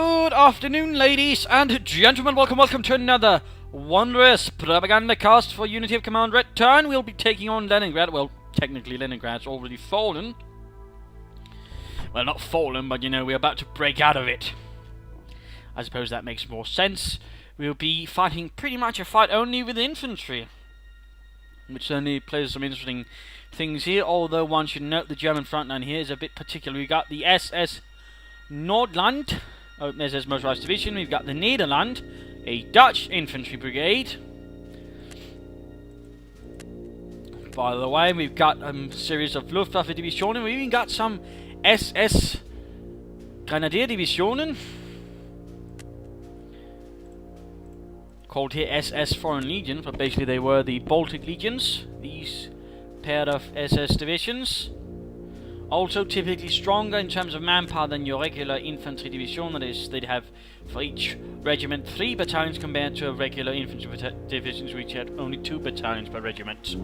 Good afternoon, ladies and gentlemen. Welcome to another wondrous Propagandacast for Unity of Command Return. We'll be taking on Leningrad. Well, technically Leningrad's already fallen. Well, not fallen, but you know, we're about to break out of it. I suppose that makes more sense. We'll be fighting pretty much a fight only with infantry, which certainly plays some interesting things here, although one should note the German front line here is a bit particular. We've got the SS Nordland, SS Motorized Division, we've got the Nederland, a Dutch infantry brigade. By the way, we've got a series of Luftwaffe Divisionen, we've even got some SS Grenadier Divisionen, called here SS Foreign Legion, but basically they were the Baltic Legions, these pair of SS divisions. Also typically stronger in terms of manpower than your regular infantry division, that is, they'd have for each regiment 3 battalions compared to a regular infantry divisions which had only 2 battalions per regiment.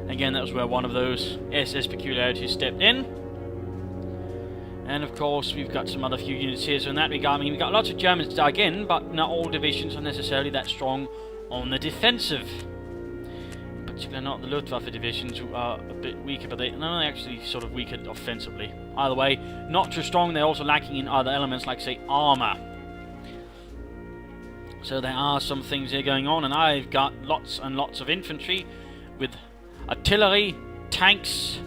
Again, that was where one of those SS peculiarities stepped in. And of course, we've got some other few units here, so in that regard, I mean, we've got lots of Germans to dug in, but not all divisions are necessarily that strong on the defensive. Particularly not the Luftwaffe divisions, who are a bit weaker, but they're actually sort of weaker offensively. Either way, not too strong, they're also lacking in other elements like, say, armour. So there are some things here going on, and I've got lots and lots of infantry with artillery, tanks,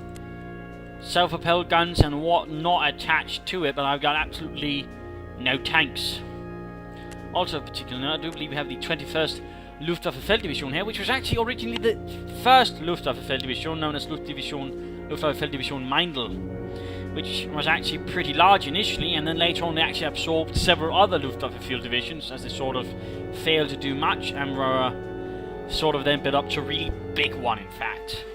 self-propelled guns and what not attached to it, but I've got absolutely no tanks. Also, particularly, I do believe we have the 21st Luftwaffe Felddivision here, which was actually originally the first Luftwaffe Felddivision, known as Luftwaffe Felddivision Meindl, which was actually pretty large initially, and then later on they actually absorbed several other Luftwaffe field divisions as they sort of failed to do much and were sort of then built up to a really big one, in fact.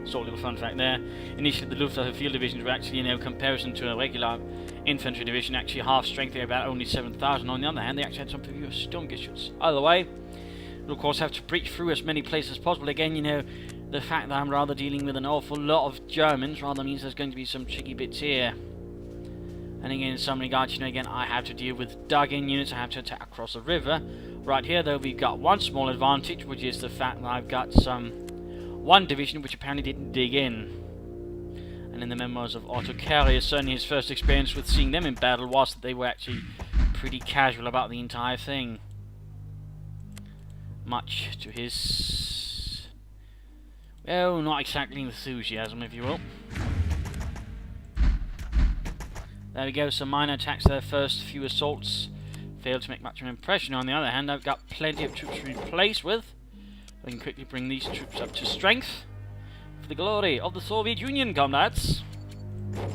Sort of little fun fact there. Initially, the Luftwaffe field divisions were actually, in comparison to a regular infantry division, actually half strength. They were about only 7,000. On the other hand, they actually had some few Sturmgeschütz. Either way, we'll of course have to breach through as many places as possible. Again, the fact that I'm rather dealing with an awful lot of Germans rather means there's going to be some tricky bits here. And again, in some regards, again, I have to deal with dug-in units. I have to attack across the river. Right here, though, we've got one small advantage, which is the fact that I've got one division which apparently didn't dig in. And in the memoirs of Otto Carrier, certainly his first experience with seeing them in battle was that they were actually pretty casual about the entire thing. Much to his, well, not exactly enthusiasm, if you will. There we go, some minor attacks. Their first few assaults failed to make much of an impression. On the other hand, I've got plenty of troops to replace with. I can quickly bring these troops up to strength for the glory of the Soviet Union, comrades.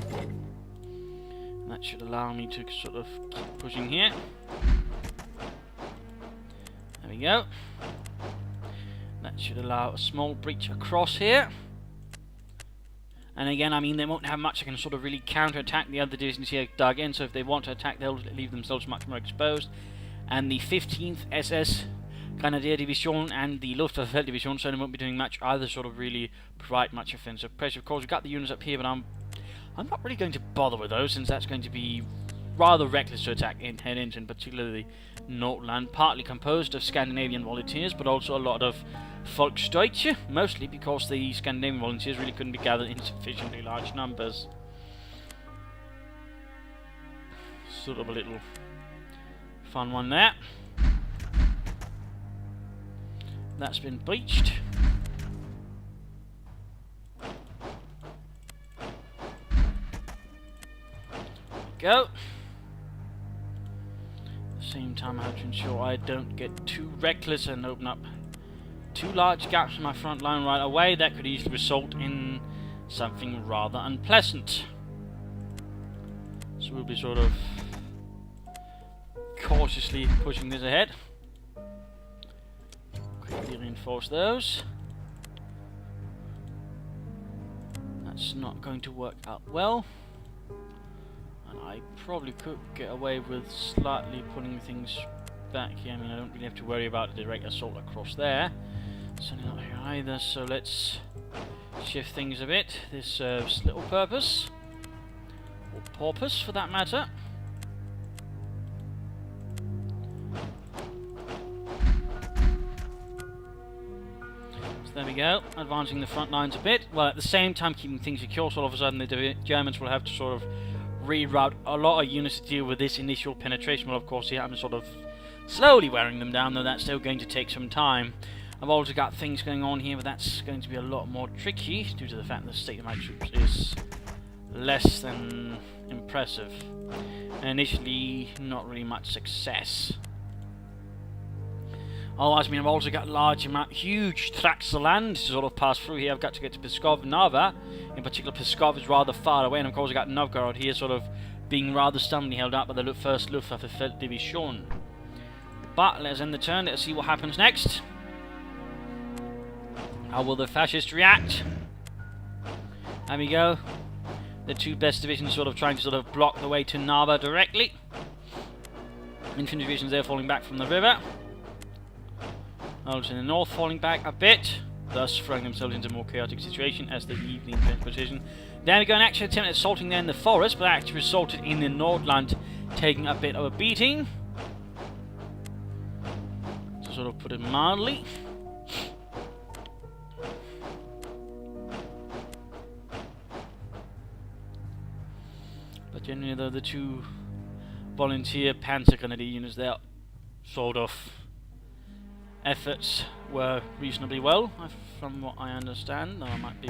And that should allow me to sort of keep pushing here. There we go. That should allow a small breach across here. And again, I mean, they won't have much that can sort of really counter-attack the other divisions here dug in, so if they want to attack, they'll leave themselves much more exposed. And the 15th SS Grenadier Division and the Luftwaffe Felddivision certainly won't be doing much either, sort of really provide much offensive pressure. Of course, we've got the units up here, but I'm not really going to bother with those, since that's going to be rather reckless to attack head into, and particularly Nordland, partly composed of Scandinavian volunteers, but also a lot of Volksdeutsche, mostly because the Scandinavian volunteers really couldn't be gathered in sufficiently large numbers. Sort of a little fun one there. That's been breached. Go. At the same time, I have to ensure I don't get too reckless and open up too large gaps in my front line right away. That could easily result in something rather unpleasant. So we'll be sort of cautiously pushing this ahead. Quickly reinforce those. That's not going to work out well. And I probably could get away with slightly pulling things back here. I mean, I don't really have to worry about a direct assault across there. Certainly not here either, so let's shift things a bit. This serves little purpose. Or porpoise, for that matter. we go, advancing the front lines a bit, while at the same time keeping things secure, so all of a sudden the Germans will have to sort of reroute a lot of units to deal with this initial penetration. Well, of course, here I'm sort of slowly wearing them down, though that's still going to take some time. I've also got things going on here, but that's going to be a lot more tricky due to the fact that the state of my troops is less than impressive. And initially, not really much success. Otherwise, I mean, I've also got huge tracts of land to sort of pass through here. I've got to get to Pskov and Narva. In particular, Pskov is rather far away, and of course I've got Novgorod here sort of being rather stubbornly held up by the 1st Luftwaffe Felddivision. But let's end the turn, let's see what happens next. How will the fascists react? There we go. The 2 best divisions sort of trying to sort of block the way to Narva directly. Infantry divisions there falling back from the river. Also in the north falling back a bit, thus throwing themselves into a more chaotic situation as they leave the French position. Then we go an actual attempt at assaulting there in the forest, but that actually resulted in the Nordland taking a bit of a beating. To sort of put it mildly. But generally though, the 2 volunteer Panzergrenadier units there sort of efforts were reasonably well, from what I understand, though I might be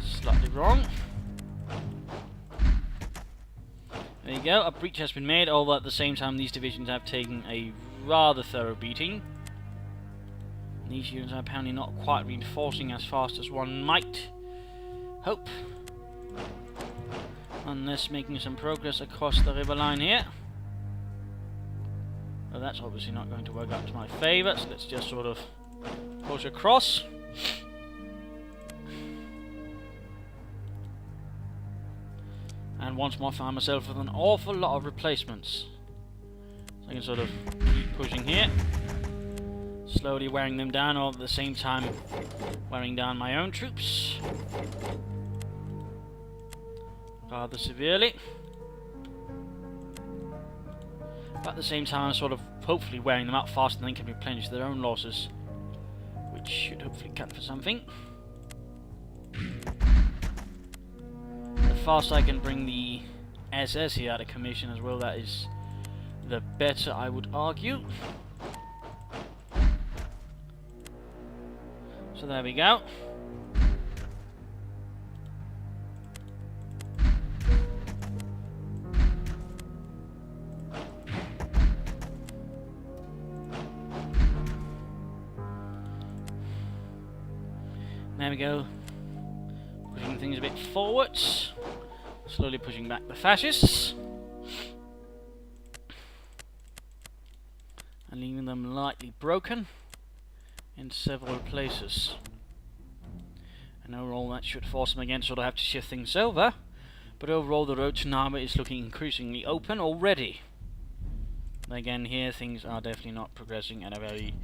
slightly wrong. There you go, a breach has been made, although at the same time these divisions have taken a rather thorough beating. These units are apparently not quite reinforcing as fast as one might hope. Unless making some progress across the river line here. Well, that's obviously not going to work out to my favour, so let's just sort of push across. And once more find myself with an awful lot of replacements. So I can sort of keep pushing here. Slowly wearing them down, all at the same time wearing down my own troops. Rather severely. But at the same time, I'm sort of hopefully wearing them out faster than they can replenish their own losses, which should hopefully count for something. The faster I can bring the SS here out of commission as well, that is the better, I would argue. So there we go. There we go. Pushing things a bit forwards. Slowly pushing back the fascists. And leaving them lightly broken in several places. And overall that should force them again to sort of have to shift things over. But overall the road to Narva is looking increasingly open already. And again here things are definitely not progressing at a very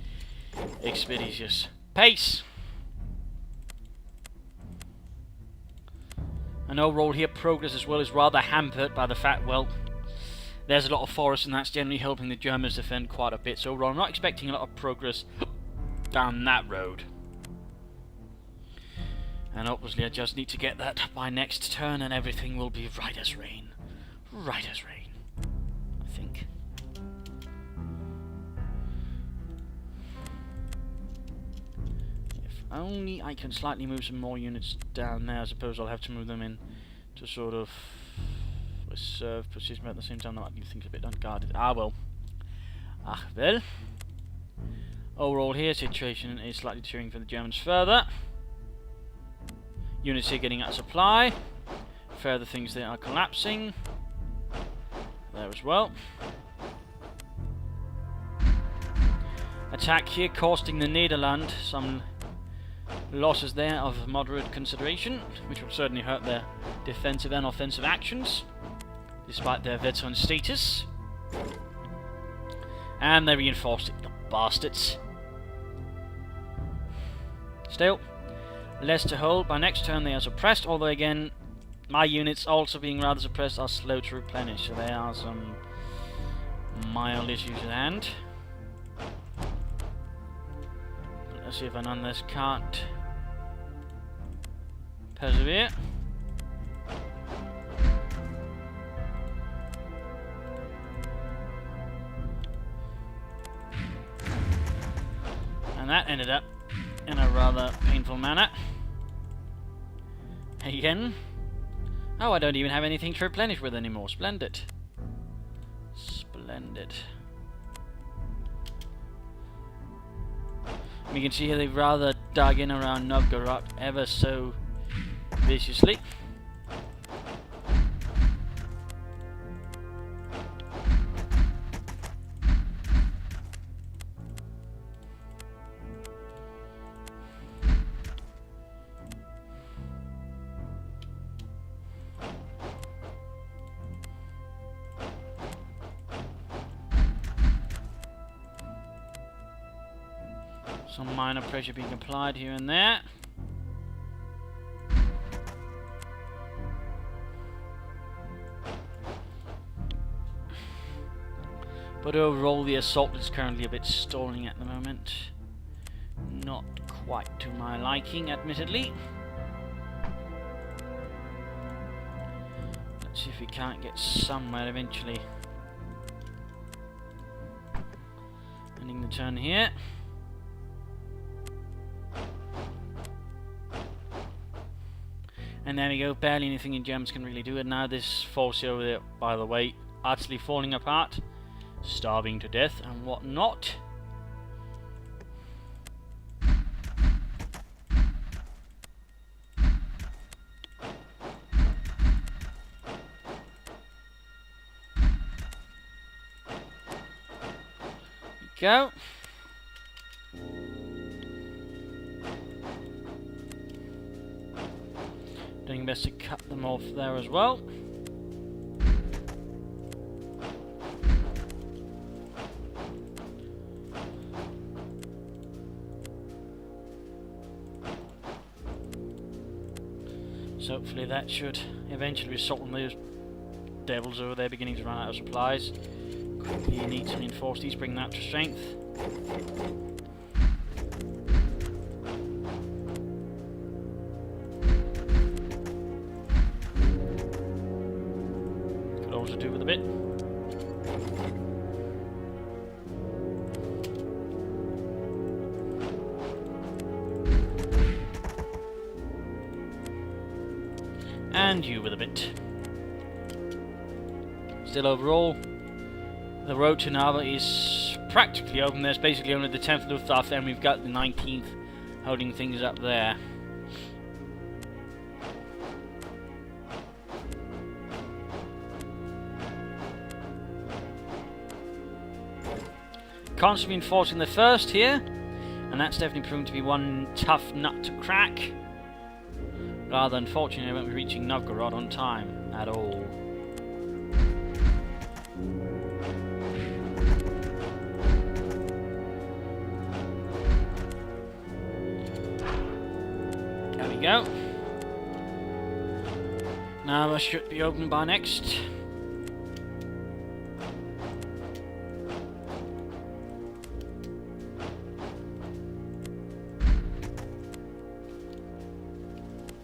expeditious pace. And overall here progress as well is rather hampered by the fact, well, there's a lot of forest and that's generally helping the Germans defend quite a bit. So overall I'm not expecting a lot of progress down that road. And obviously I just need to get that by next turn and everything will be right as rain. Right as rain, I think. If only I can slightly move some more units down there. I suppose I'll have to move them in to sort of reserve position, but at the same time that leaves things a bit unguarded. Ah well. Ah well. Overall here situation is slightly deterring for the Germans further. Units here getting out of supply. Further things there are collapsing. There as well. Attack here costing the Netherlands some losses there of moderate consideration, which will certainly hurt their defensive and offensive actions, despite their veteran status. And they reinforced it, the bastards. Still, less to hold. By next turn they are suppressed, although again, my units also being rather suppressed are slow to replenish, so there are some mild issues at hand. Let's see if I nonetheless can't persevere. And that ended up in a rather painful manner. Again. Oh, I don't even have anything to replenish with anymore. Splendid. Splendid. You can see here they've rather dug in around Novgorod ever so viciously. Some minor pressure being applied here and there. But overall the assault is currently a bit stalling at the moment. Not quite to my liking, admittedly. Let's see if we can't get somewhere eventually. Ending the turn here. And there we go, barely anything the Germans can really do. And now this force over there, by the way, utterly falling apart, starving to death and whatnot. Go. Doing best to cut them off there as well. So hopefully that should eventually result in those devils over there beginning to run out of supplies. Quickly need to reinforce these, bring that to strength. Could also do with a bit. And you with a bit. Still overall, the road to Narva is practically open. There's basically only the 10th Luftwaffe, and we've got the 19th holding things up there. Constantly reinforcing the 1st here, and that's definitely proven to be one tough nut to crack. Rather unfortunately, I won't be reaching Novgorod on time at all. There we go. Now I should be open by next.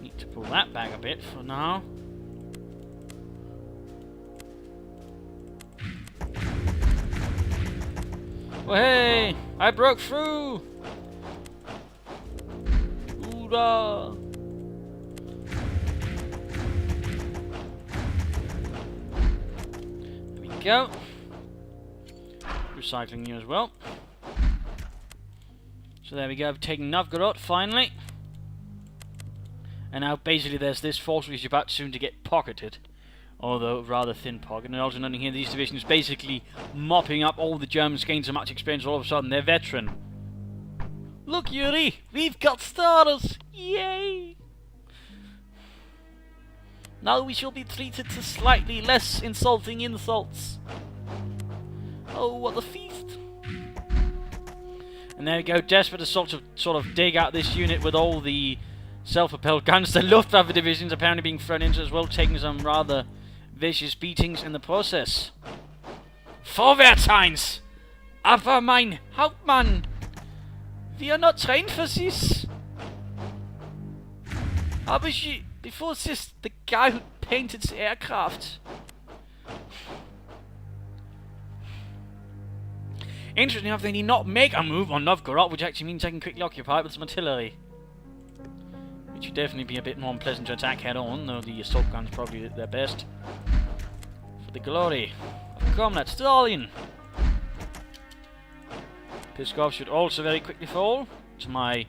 Need to pull that back a bit for now. Oh hey! I broke through! Hoorah! There we go. Recycling you as well. So there we go, I've taken Novgorod finally. And now basically there's this force which is about soon to get pocketed. Although rather thin pocket. And also noting here these divisions basically mopping up all the Germans gained so much experience all of a sudden. They're veteran. Look Yuri, we've got stars! Yay! Now we shall be treated to slightly less insulting insults. Oh, what a feast! And there we go, desperate to sort of dig out this unit with all the self-propelled guns. The Luftwaffe divisions apparently being thrown into as well, taking some rather vicious beatings in the process. Vorwärts, Heinz! Aber mein Hauptmann! We are not trained for this! Habe ich Before this, the guy who painted the aircraft. Interesting enough, they did not make a move on Novgorod, which actually means I can quickly occupy it with some artillery. Which would definitely be a bit more unpleasant to attack head on, though the assault guns probably at their best. For the glory of Comrade Stalin! Pskov should also very quickly fall to my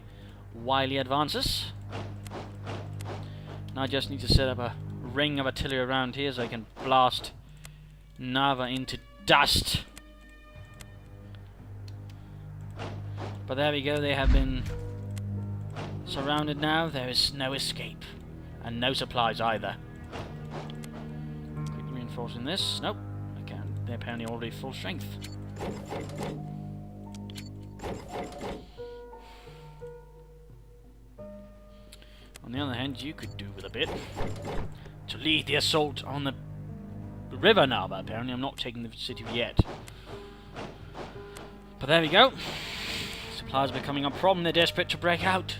wily advances. Now I just need to set up a ring of artillery around here so I can blast Narva into dust. But there we go, they have been surrounded now. There is no escape. And no supplies either. Quickly reinforcing this. Nope. Okay, they're apparently already full strength. On the other hand, you could do with a bit to lead the assault on the river now, but apparently I'm not taking the city yet. But there we go. Supplies are becoming a problem. They're desperate to break out.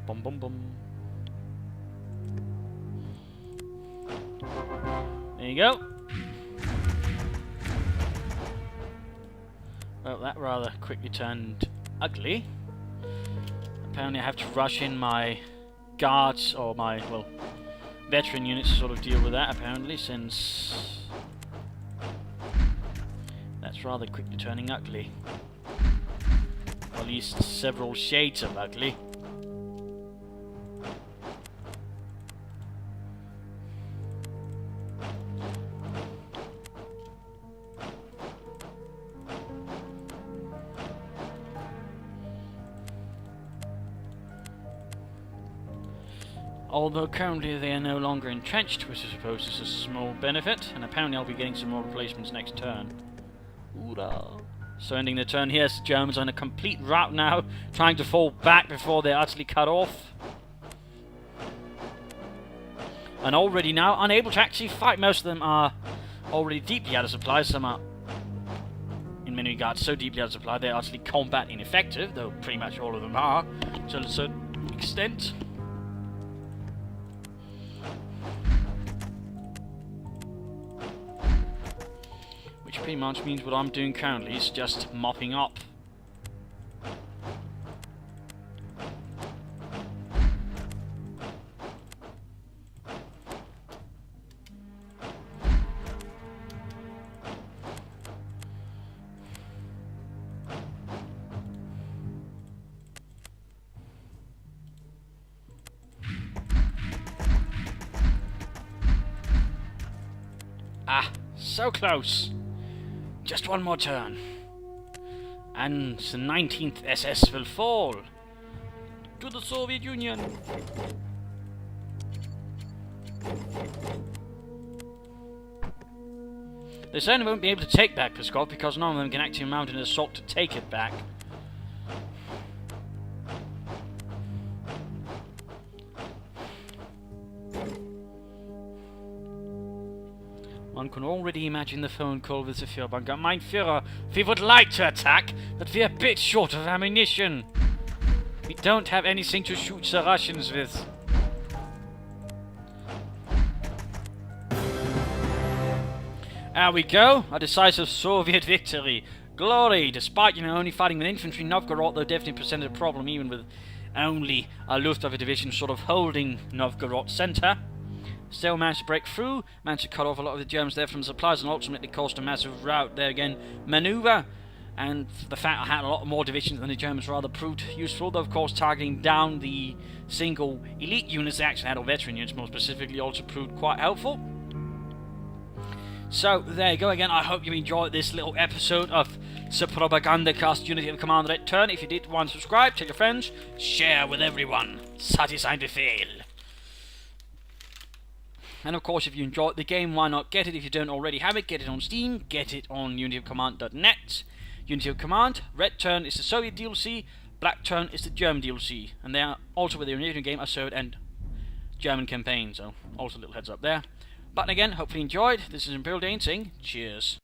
Bum bum bum. There you go. Well, that rather quickly turned ugly. Apparently I have to rush in my guards, or my, well, veteran units to sort of deal with that, apparently, since that's rather quickly turning ugly. Or at least several shades of ugly. Although currently they are no longer entrenched, which I suppose is a small benefit, and apparently I'll be getting some more replacements next turn. Hoorah! So ending the turn here, the Germans are on a complete rout now, trying to fall back before they're utterly cut off. And already now unable to actually fight. Most of them are already deeply out of supply, some are in many regards so deeply out of supply they're utterly combat ineffective, though pretty much all of them are, to a certain extent. Which pretty much means what I'm doing currently is just mopping up. Ah, so close. Just one more turn. And the 19th SS will fall to the Soviet Union. They certainly won't be able to take back Pskov because none of them can actually mount an assault to take it back. One can already imagine the phone call with the Führerbunker. Mein Führer, we would like to attack, but we're a bit short of ammunition. We don't have anything to shoot the Russians with. There we go, a decisive Soviet victory. Glory! Despite, only fighting with infantry, Novgorod, though, definitely presented a problem, even with only a Luftwaffe division sort of holding Novgorod center. Still managed to break through, managed to cut off a lot of the Germans there from supplies, and ultimately caused a massive rout there again. Maneuver, and the fact I had a lot more divisions than the Germans rather proved useful, though of course targeting down the single elite units they actually had, or veteran units more specifically, also proved quite helpful. So there you go again. I hope you enjoyed this little episode of the Propagandacast Unity of Command Red Turn. If you did, want to subscribe, tell your friends, share with everyone. Ça ist ein Befehl. And of course, if you enjoyed the game, why not get it? If you don't already have it, get it on Steam, get it on unityofcommand.net. Unity of Command, Red Turn is the Soviet DLC, Black Turn is the German DLC. And they are also with the original game, a Soviet and German campaign, so also a little heads up there. But again, hopefully you enjoyed. This is Imperial Dane saying cheers.